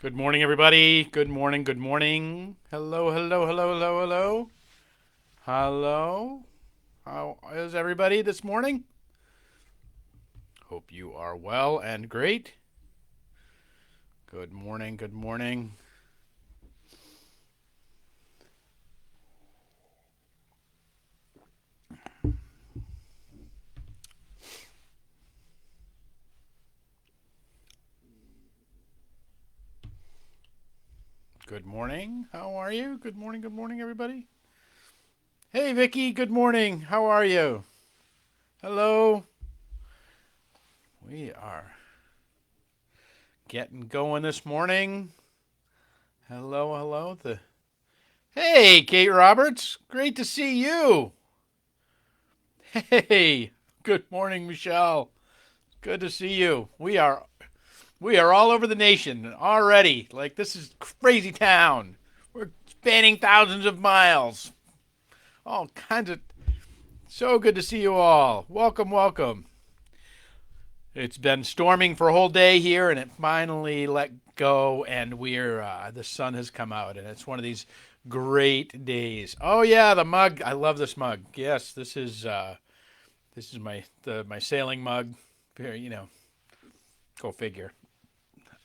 Good morning, everybody. Good morning. Good morning. Hello, hello, hello, hello, hello. Hello. How is everybody this morning? Hope you are well and great. Good morning. Good morning. Good morning. How are you? Good morning, everybody. Hey, Vicky. Good morning. How are you? Hello. We are getting going this morning. Hello, hello. Hey, Kate Roberts. Great to see you. Hey. Good morning, Michelle. Good to see you. We are all over the nation already. Like this is crazy town. We're spanning thousands of miles. All kinds of so good to see you all. Welcome, welcome. It's been storming for a whole day here and it finally let go and we're the sun has come out and it's one of these great days. Oh yeah, the mug. I love this mug. Yes, this is my sailing mug. Very, go figure.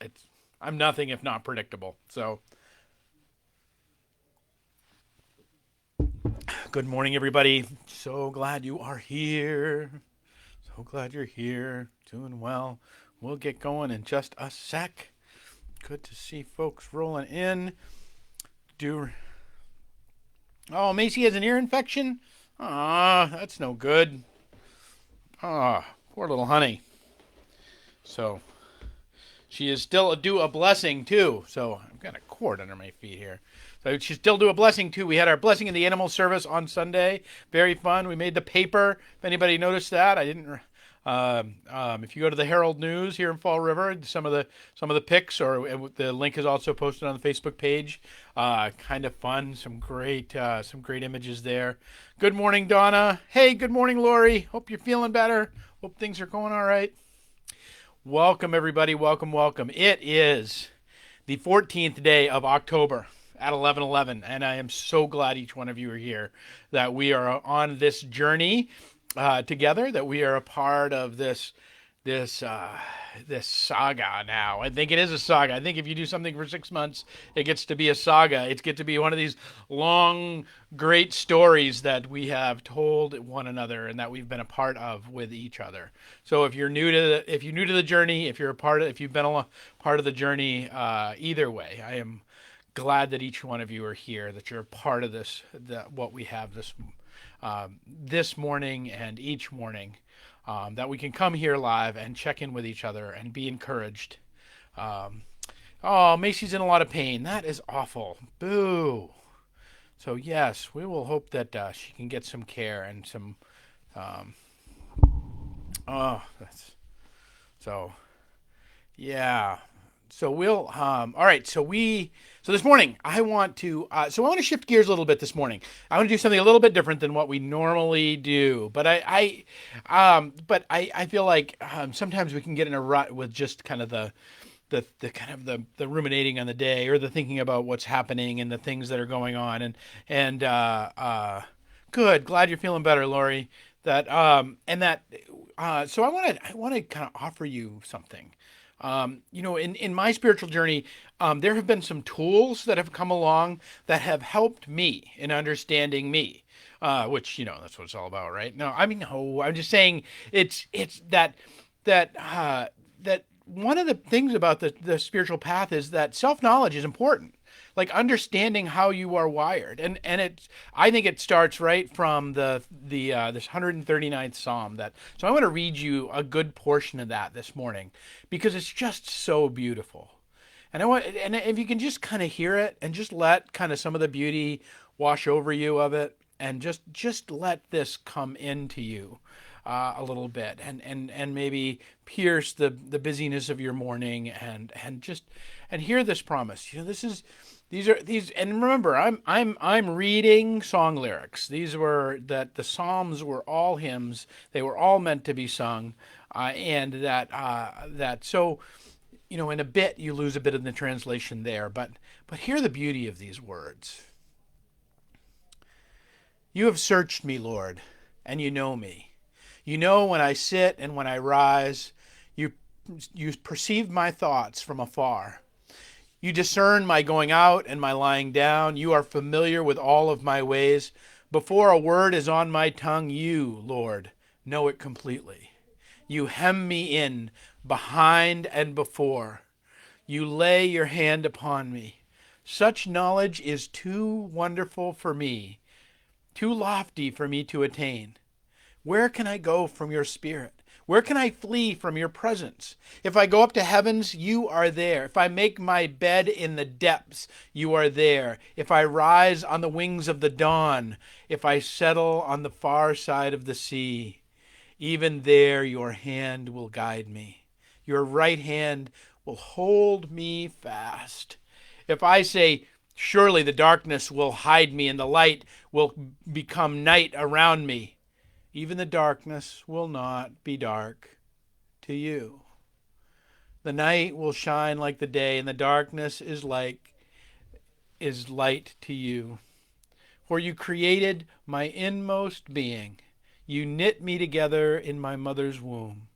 It's I'm nothing if not predictable. So, good morning, everybody. So glad you are here. So glad you're here. Doing well. We'll get going in just a sec. Good to see folks rolling in. Do Oh, Macy has an ear infection? Ah, that's no good. Ah, poor little honey. So, she is still due a blessing too. So, I've got a cord under my feet here. So she's still due a blessing too. We had our blessing in the animal service on Sunday. Very fun. We made the paper. If anybody noticed that, I didn't. If you go to the Herald News here in Fall River, some of the pics, or the link is also posted on the Facebook page. Kind of fun. Some great images there. Good morning, Donna. Hey, good morning, Lori. Hope you're feeling better. Hope things are going all right. Welcome, everybody. Welcome, welcome. It is the 14th day of October at 11:11, and I am so glad each one of you are here. That we are on this journey together. That we are a part of this this saga now. I think it is a saga. I think if you do something for 6 months, it gets to be a saga. It gets to be one of these long, great stories that we have told one another and that we've been a part of with each other. So if you're new to the journey, if you've been a part of the journey, either way, I am glad that each one of you are here. That you're a part of what we have this morning and each morning, that we can come here live and check in with each other and be encouraged. Um, oh, Macy's in a lot of pain. That is awful. Boo. So yes, we will hope that she can get some care and some. Um, oh, that's so. Yeah. So we'll. All right. So this morning I want to shift gears a little bit this morning. I want to do something a little bit different than what we normally do. But I feel like sometimes we can get in a rut with just kind of the ruminating on the day or the thinking about what's happening and the things that are going on and good. Glad you're feeling better, Lori. That and that. So I want to kind of offer you something. In my spiritual journey, there have been some tools that have come along that have helped me in understanding me, which that's what it's all about, right? No, I mean, no, I'm just saying it's that one of the things about the spiritual path is that self knowledge is important. Like understanding how you are wired, and I think it starts right from the this 139th Psalm. So I want to read you a good portion of that this morning because it's just so beautiful. And if you can just kind of hear it and just let kind of some of the beauty wash over you of it, and just let this come into you a little bit, and maybe pierce the busyness of your morning, and hear this promise. These and remember, I'm reading song lyrics. These were that the Psalms were all hymns. They were all meant to be sung, and that so in a bit you lose a bit of the translation there, but hear the beauty of these words. You have searched me, Lord, and you know me. You know when I sit and when I rise. You perceive my thoughts from afar. You discern my going out and my lying down. You are familiar with all of my ways. Before a word is on my tongue, you, Lord, know it completely. You hem me in behind and before. You lay your hand upon me. Such knowledge is too wonderful for me, too lofty for me to attain. Where can I go from your spirit? Where can I flee from your presence? If I go up to heavens, you are there. If I make my bed in the depths, you are there. If I rise on the wings of the dawn, if I settle on the far side of the sea, even there your hand will guide me. Your right hand will hold me fast. If I say, surely the darkness will hide me and the light will become night around me, even the darkness will not be dark to you. The night will shine like the day, and the darkness is light to you. For you created my inmost being. You knit me together in my mother's womb.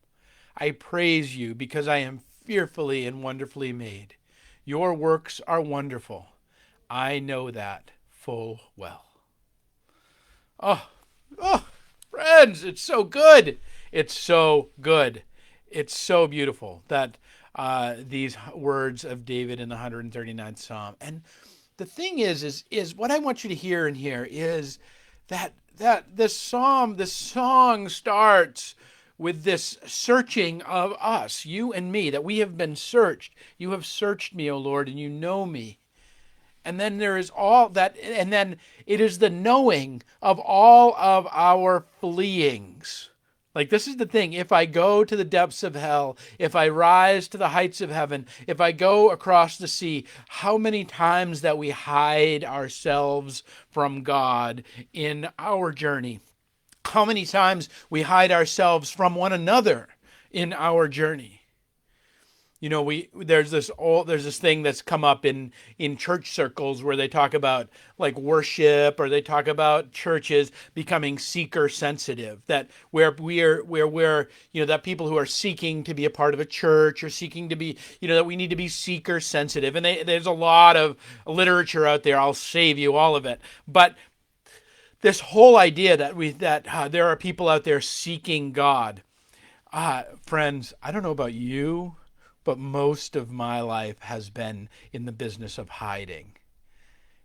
I praise you because I am fearfully and wonderfully made. Your works are wonderful. I know that full well. Oh, friends, it's so good. It's so good. It's so beautiful that these words of David in the 139th Psalm. And the thing is what I want you to hear in here is that this song starts with this searching of us, you and me, that we have been searched. You have searched me, O Lord, and you know me. And then there is all that, and then it is the knowing of all of our fleeings. Like, this is the thing. If I go to the depths of hell, if I rise to the heights of heaven, if I go across the sea, how many times that we hide ourselves from God in our journey. How many times we hide ourselves from one another in our journey. There's this thing that's come up in church circles where they talk about like worship, or they talk about churches becoming seeker sensitive, that where we're that people who are seeking to be a part of a church or seeking to be, that we need to be seeker sensitive. And there's a lot of literature out there. I'll save you all of it. But this whole idea that there are people out there seeking God, friends, I don't know about you, but most of my life has been in the business of hiding.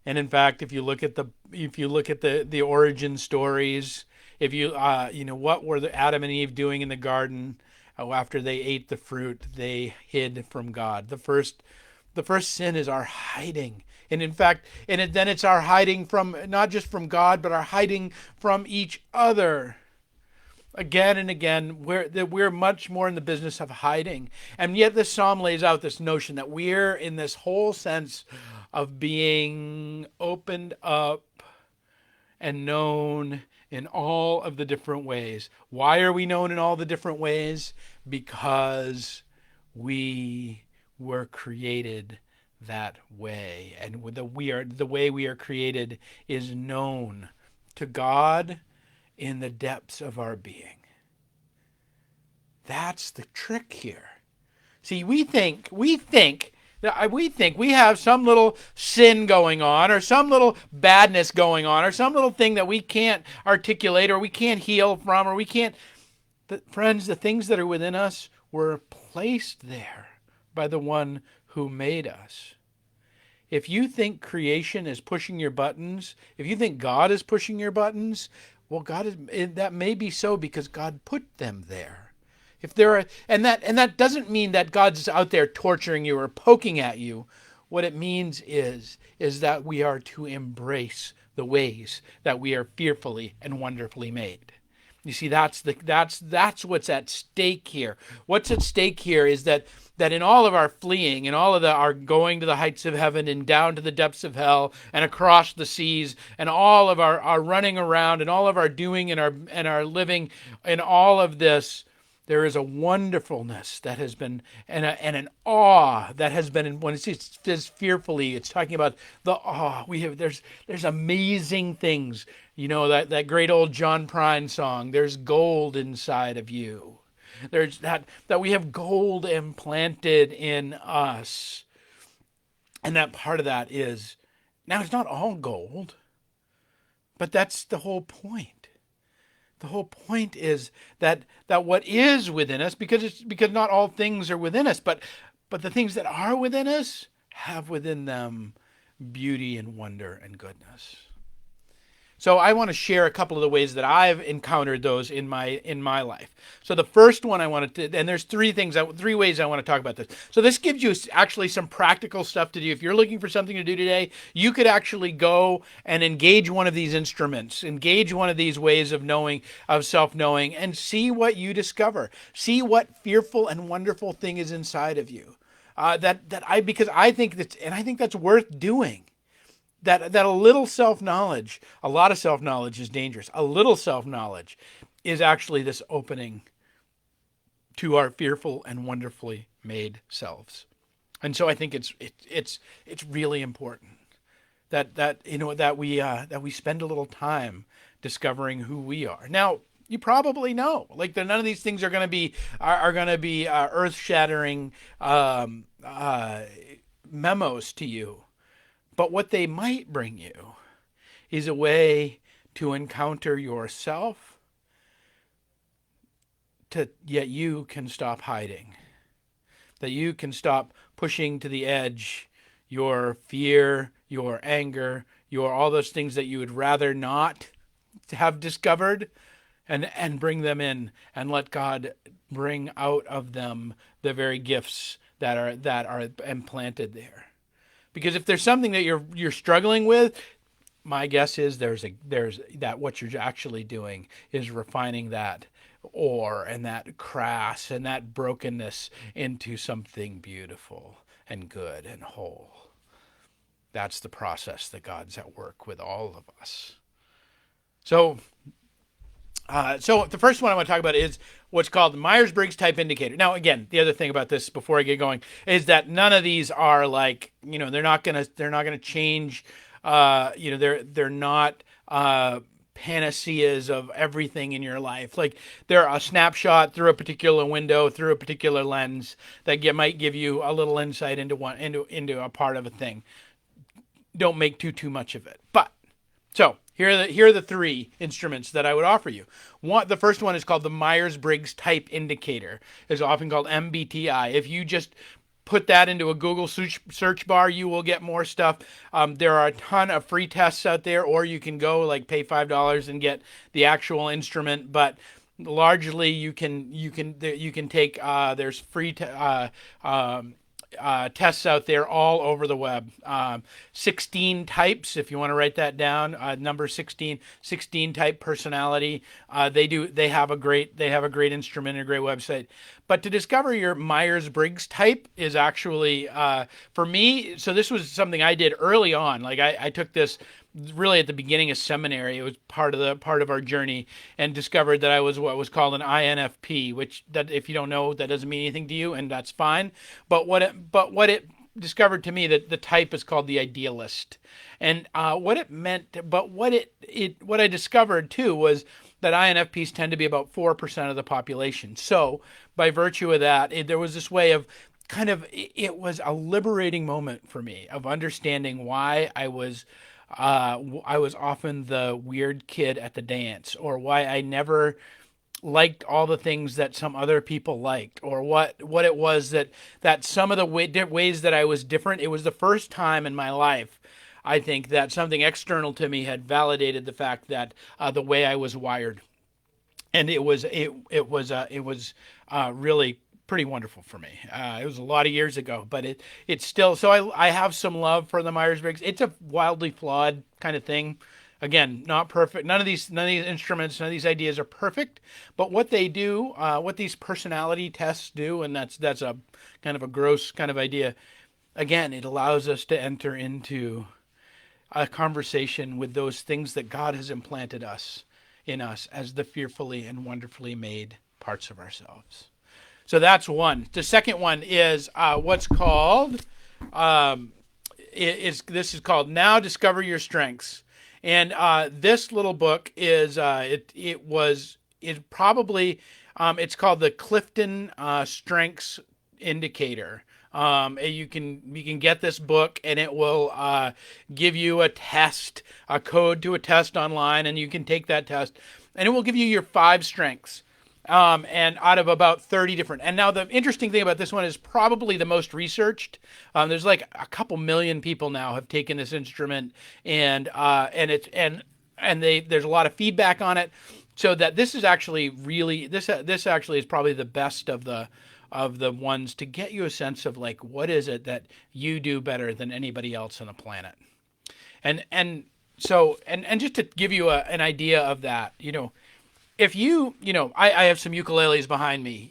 And in fact, if you look at the origin stories, what were Adam and Eve doing in the garden after they ate the fruit? They hid from God. The first sin is our hiding. And in fact, then it's our hiding from, not just from God, but our hiding from each other. Again and again, we're much more in the business of hiding. And yet this psalm lays out this notion that we're in this whole sense of being opened up and known in all of the different ways. Why are we known in all the different ways? Because we were created that way. And the way we are created is known to God in the depths of our being. That's the trick here. See, we think we have some little sin going on, or some little badness going on, or some little thing that we can't articulate, or we can't heal from, or we can't. Friends, the things that are within us were placed there by the one who made us. If you think creation is pushing your buttons, if you think God is pushing your buttons, well, that may be so because God put them there. And that doesn't mean that God's out there torturing you or poking at you. What it means is that we are to embrace the ways that we are fearfully and wonderfully made. You see, that's what's at stake here. What's at stake here is that in all of our fleeing and all of our going to the heights of heaven and down to the depths of hell and across the seas and all of our running around and all of our doing and our living and all of this, There is a wonderfulness that has been, and an awe that has been, when it says fearfully, it's talking about the awe. There's amazing things. You know, that great old John Prine song, there's gold inside of you. There's that we have gold implanted in us. And that part of that is, now it's not all gold, but that's the whole point. The whole point is that what is within us, because not all things are within us, but the things that are within us have within them beauty and wonder and goodness. So I want to share a couple of the ways that I've encountered those in my life. So the first one I wanted to, and there's three ways I want to talk about this. So this gives you actually some practical stuff to do. If you're looking for something to do today, you could actually go and engage one of these instruments, engage one of these ways of knowing, of self-knowing, and see what you discover. See what fearful and wonderful thing is inside of you. Because I think that's worth doing. That a little self-knowledge, a lot of self-knowledge is dangerous. A little self-knowledge is actually this opening to our fearful and wonderfully made selves. And so I think it's really important that we spend a little time discovering who we are. Now, you probably know, like, none of these things are going to be earth-shattering memos to you. But what they might bring you is a way to encounter yourself, yet you can stop hiding, that you can stop pushing to the edge your fear, your anger, all those things that you would rather not have discovered, and bring them in and let God bring out of them the very gifts that are implanted there. Because if there's something that you're struggling with, my guess is there's that what you're actually doing is refining that ore and that crass and that brokenness into something beautiful and good and whole. That's the process that God's at work with all of us. So the first one I want to talk about is what's called the Myers-Briggs Type Indicator. Now, again, the other thing about this before I get going is that none of these are like, they're not gonna change. They're not panaceas of everything in your life. Like, they're a snapshot through a particular window, through a particular lens that might give you a little insight into a part of a thing. Don't make too much of it. But so here are the three instruments that I would offer you. The first one is called the Myers-Briggs Type Indicator. It's often called MBTI. If you just put that into a Google search bar, you will get more stuff. There are a ton of free tests out there, or you can go pay $5 and get the actual instrument. But largely, you can take. There's free tests out there all over the web. 16 types, if you want to write that down. Number 16 type personality. They have a great instrument and a great website. But to discover your Myers-Briggs type is actually, for me, so this was something I did early on. Like, I took this really at the beginning of seminary. It was part of our journey, and discovered that I was what was called an INFP, which, that, if you don't know, that doesn't mean anything to you, and that's fine. But what it discovered to me, that the type is called the idealist, and what it meant. But what I discovered too was that INFPs tend to be about 4% of the population. So by virtue of that, there was this way of it was a liberating moment for me of understanding why I was often the weird kid at the dance, or why I never liked all the things that some other people liked, or what it was that some of the ways that I was different. It was the first time in my life, I think, that something external to me had validated the fact that the way I was wired, and it was really pretty wonderful for me. It was a lot of years ago, but it's still, so I have some love for the Myers-Briggs. It's a wildly flawed kind of thing. Again, not perfect. None of these instruments, none of these ideas are perfect, but what they do, what these personality tests do, and that's a kind of a gross kind of idea. Again, it allows us to enter into a conversation with those things that God has implanted in us as the fearfully and wonderfully made parts of ourselves. So that's one. The second one is what's called this is called Now Discover Your Strengths. And this little book is it's called the Clifton Strengths Indicator. You can get this book, and it will give you a code to a test online, and you can take that test, and it will give you your 5 strengths. And out of about 30 different. And now the interesting thing about this one is probably the most researched. There's like a couple million people now have taken this instrument, and there's a lot of feedback on it. So that this is actually really this actually is probably the best of the ones to get you a sense of like what is it that you do better than anybody else on the planet. And so just to give you an idea of that, if I have some ukuleles behind me.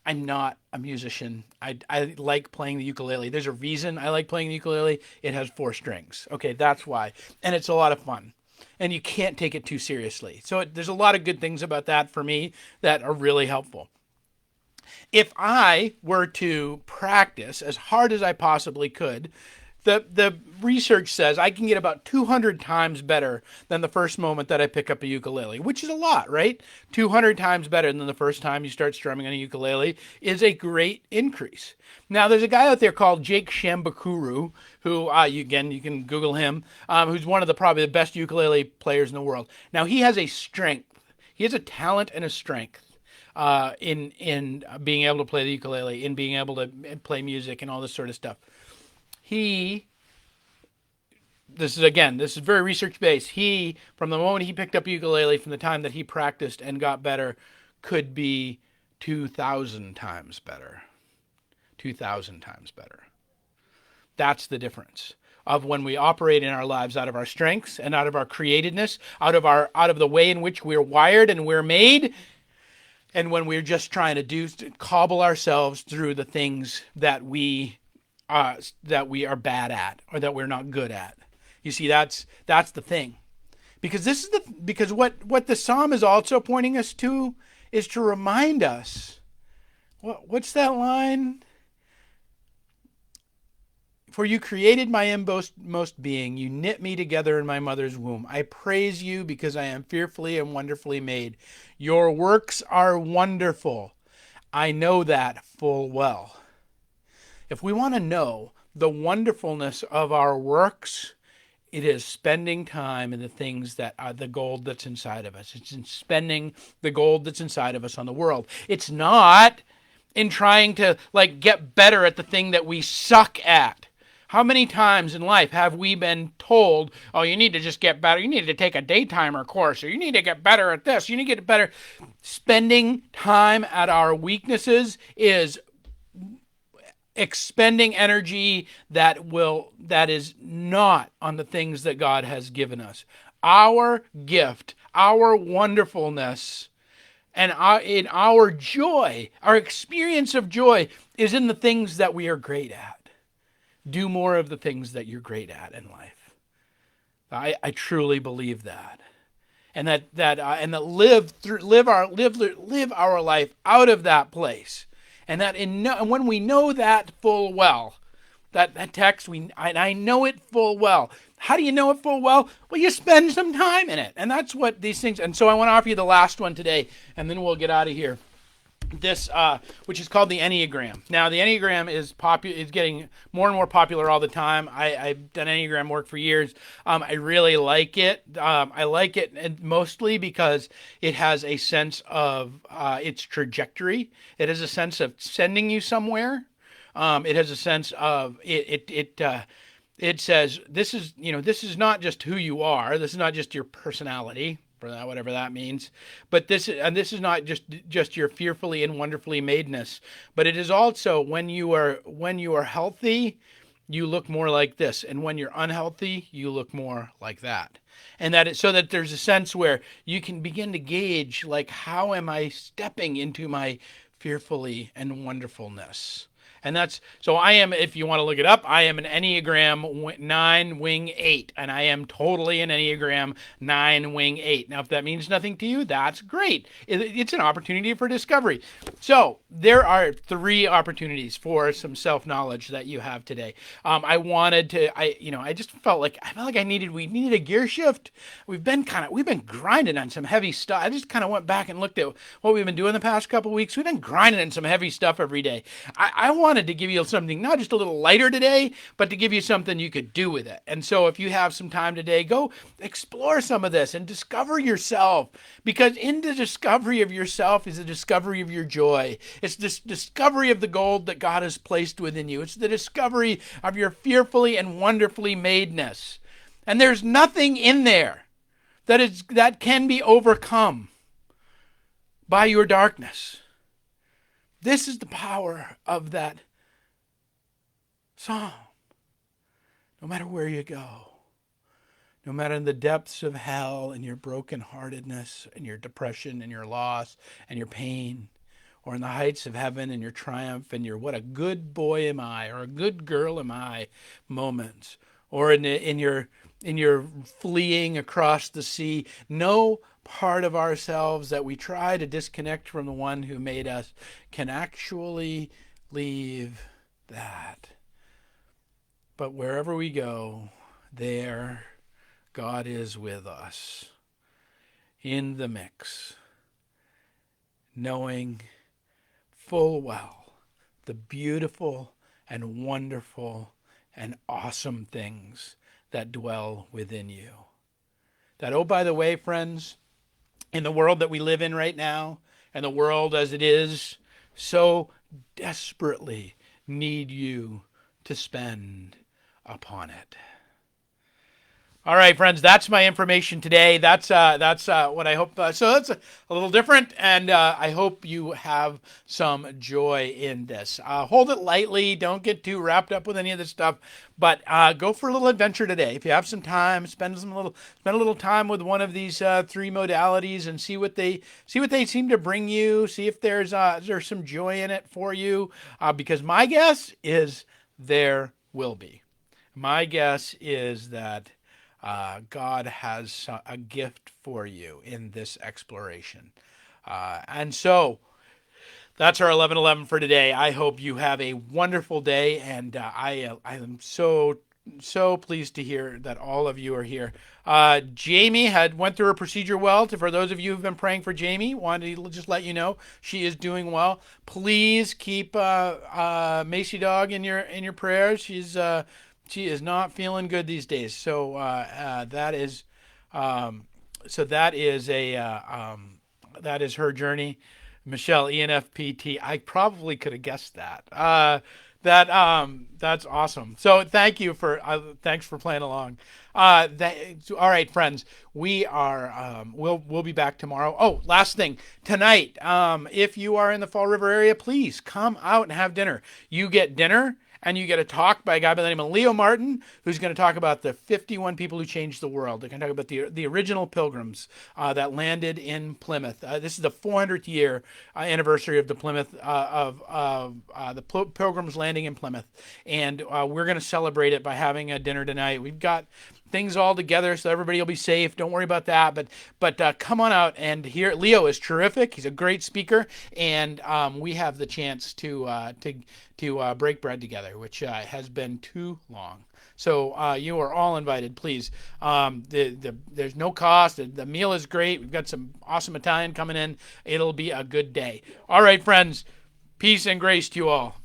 I'm not a musician. I like playing the ukulele. There's a reason I like playing the ukulele. It has 4 strings. Okay, that's why. And it's a lot of fun. And you can't take it too seriously. So there's a lot of good things about that for me that are really helpful. If I were to practice as hard as I possibly could, the research says I can get about 200 times better than the first moment that I pick up a ukulele, which is a lot, right? 200 times better than the first time you start strumming on a ukulele is a great increase. Now, there's a guy out there called Jake Shambakuru, who, you can Google him, who's one of probably the best ukulele players in the world. Now, he has a strength. He has a talent and a strength in being able to play the ukulele, in being able to play music and all this sort of stuff. This is very research based. He, from the moment he picked up ukulele, from the time that he practiced and got better, could be 2,000 times better. 2,000 times better. That's the difference of when we operate in our lives out of our strengths and out of our createdness, out of the way in which we're wired and we're made, and when we're just trying to cobble ourselves through the things that we are bad at or that we're not good at. You see, that's the thing, because what the psalm is also pointing us to is to remind us. What's that line? For you created my inmost being. You knit me together in my mother's womb. I praise you because I am fearfully and wonderfully made. Your works are wonderful. I know that full well. If we want to know the wonderfulness of our works, it is spending time in the things that are the gold that's inside of us. It's in spending the gold that's inside of us on the world. It's not in trying to get better at the thing that we suck at. How many times in life have we been told, oh, you need to just get better. You need to take a daytimer course, or you need to get better at this. You need to get better. Spending time at our weaknesses is expending energy that is not on the things that God has given us. Our gift, our wonderfulness, and in our joy, our experience of joy is in the things that we are great at. Do more of the things that you're great at in life. I truly believe that, and that live our life out of that place. And when we know that full well, that text, I know it full well. How do you know it full well? Well, you spend some time in it. And that's what these things, and so I want to offer you the last one today, and then we'll get out of here. This, which is called the Enneagram. Now, the Enneagram is getting more and more popular all the time. I've done Enneagram work for years. I really like it. I like it mostly because it has a sense of its trajectory. It has a sense of sending you somewhere. It has a sense of it says this is not just who you are. This is not just your personality, for that, whatever that means. But this is not just your fearfully and wonderfully madeness, but it is also when you are healthy, you look more like this, and when you're unhealthy, you look more like that. And so that there's a sense where you can begin to gauge, how am I stepping into my fearfully and wonderfulness? And that's, so I am, if you want to look it up, I am an Enneagram 9 wing 8, and I am totally an Enneagram 9 wing 8. Now, if that means nothing to you, that's great. It's an opportunity for discovery. So there are 3 opportunities for some self-knowledge that you have today. I just felt like we needed a gear shift. We've been grinding on some heavy stuff. I just kind of went back and looked at what we've been doing the past couple of weeks. We've been grinding on some heavy stuff every day. I wanted to give you something not just a little lighter today, but to give you something you could do with it. And so if you have some time today, go explore some of this and discover yourself, because in the discovery of yourself is the discovery of your joy. It's this discovery of the gold that God has placed within you. It's the discovery of your fearfully and wonderfully madeness. And there's nothing in there that can be overcome by your darkness. This is the power of that psalm. No matter where you go, no matter in the depths of hell and your brokenheartedness and your depression and your loss and your pain, or in the heights of heaven and your triumph and your what a good boy am I or a good girl am I moments, or in your fleeing across the sea, no part of ourselves that we try to disconnect from the one who made us can actually leave that. But wherever we go, there God is with us in the mix, knowing full well the beautiful and wonderful and awesome things that dwell within you. That, oh, by the way, friends, in the world that we live in right now, and the world as it is, so desperately need you to spend upon it. All right, friends, that's my information today. That's what I hope. So that's a little different, and I hope you have some joy in this. Hold it lightly. Don't get too wrapped up with any of this stuff, but go for a little adventure today. If you have some time, spend a little time with one of these 3 modalities and see what they seem to bring you. See if there's some joy in it for you, because my guess is there will be. My guess is that God has a gift for you in this exploration. And so that's our 11:11 for today. I hope you have a wonderful day, and I am so pleased to hear that all of you are here. Jamie went through her procedure well. For those of you who've been praying for Jamie, wanted to just let you know she is doing well. Please keep Macy Dog in your prayers. She is not feeling good these days. So that is her journey. Michelle, ENFPT. I probably could have guessed that. That's awesome. So thanks for playing along. All right, friends, we'll be back tomorrow. Oh, last thing tonight. If you are in the Fall River area, please come out and have dinner. You get dinner. And you get a talk by a guy by the name of Leo Martin, who's going to talk about the 51 people who changed the world. They're going to talk about the original pilgrims that landed in Plymouth. This is the 400th year anniversary of the pilgrims landing in Plymouth, and we're going to celebrate it by having a dinner tonight. We've got things all together so everybody will be safe. Don't worry about that. But come on out and hear. Leo is terrific. He's a great speaker, and we have the chance to break bread together, which has been too long. So you are all invited, please. There's no cost. The meal is great. We've got some awesome Italian coming in. It'll be a good day. All right, friends. Peace and grace to you all.